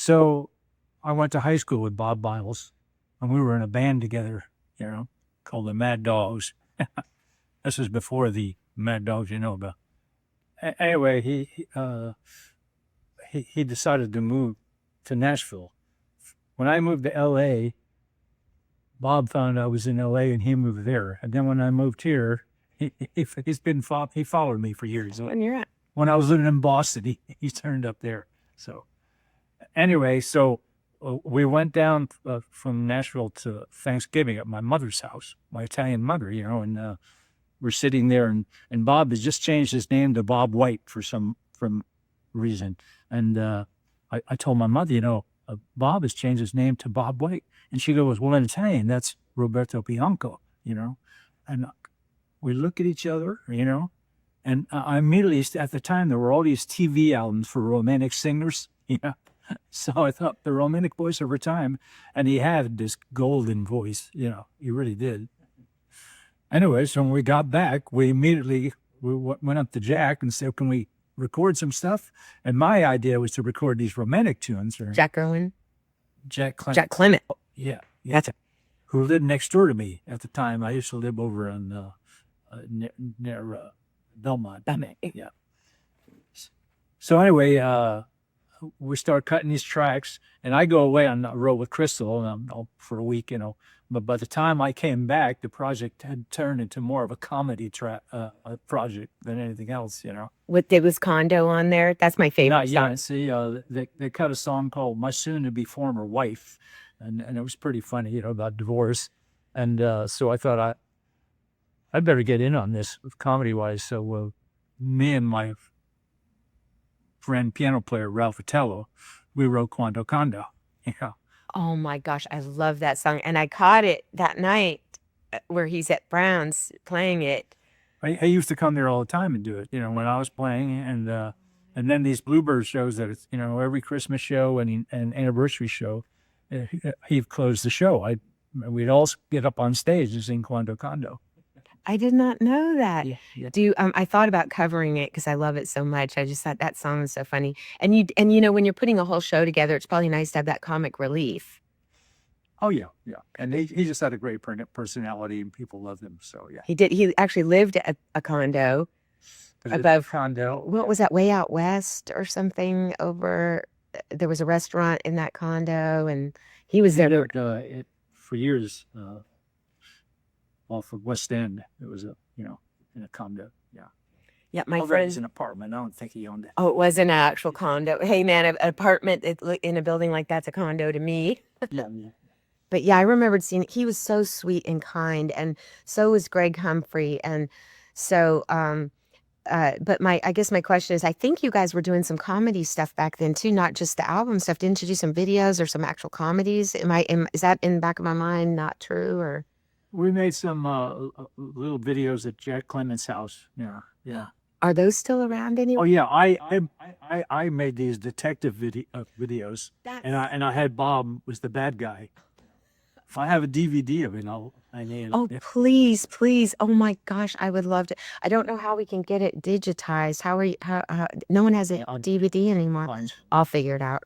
So I went to high school with Bob Biles, and we were in a band together, called the Mad Dogs. This was before the Mad Dogs you know about. Anyway, he decided to move to Nashville. When I moved to L.A., Bob found I was in L.A. and he moved there. And then when I moved here, he followed me for years. When you're at. When I was living in Boston, he turned up there. So anyway, we went down from Nashville to Thanksgiving at my mother's house, my Italian mother, and we're sitting there, and Bob has just changed his name to Bob White for some reason. And I told my mother, Bob has changed his name to Bob White. And she goes, well, in Italian, that's Roberto Bianco, And we look at each other, and I immediately, at the time, there were all these TV albums for romantic singers, So I thought the romantic voice over time, and he had this golden voice, he really did. Anyway, so when we got back, we immediately went up to Jack and said, can we record some stuff? And my idea was to record these romantic tunes. Jack Irwin? Jack Clement. Jack Clement. Yeah. That's it. Who lived next door to me at the time. I used to live over on near Belmont. Yeah. So anyway, we start cutting these tracks, and I go away on the road with Crystal for a week, But by the time I came back, the project had turned into more of a comedy project than anything else, What there was Condo on there? That's my favorite song. Yeah, see, they cut a song called "My Soon-to-Be Former Wife," and it was pretty funny, about divorce. And so I thought I'd better get in on this comedy-wise. So me and my friend piano player Ralph Vitello, we wrote "Quando Condo." Oh my gosh, I love that song. And I caught it that night where he's at Brown's playing it. I used to come there all the time and do it, when I was playing. And then these Bluebird shows that it's, every Christmas show and anniversary show, he'd close the show. We'd all get up on stage and sing "Quando Condo." I did not know that. Yeah. I thought about covering it because I love it so much. I just thought that song is so funny. And when you're putting a whole show together, it's probably nice to have that comic relief. Oh yeah. And he just had a great personality, and people loved him. So yeah. He did. He actually lived at a condo above condo. What was that? Way out west or something? There was a restaurant in that condo, and he was there. For years. Off of West End. It was in a condo. Yeah. Yeah, my friend. It was an apartment. I don't think he owned it. Oh, it was an actual condo. Hey, man, an apartment in a building like that's a condo to me. Yeah. But yeah, I remembered seeing. He was so sweet and kind, and so was Greg Humphrey, and so. But I guess my question is, I think you guys were doing some comedy stuff back then too, not just the album stuff. Didn't you do some videos or some actual comedies? Is that in the back of my mind not true or? We made some little videos at Jack Clement's house. Yeah. Are those still around anywhere? Oh yeah, I made these detective videos, and I had Bob was the bad guy. If I have a DVD of it, I need it. Oh please! Oh my gosh, I would love to. I don't know how we can get it digitized. How no one has a DVD anymore. Fine. I'll figure it out.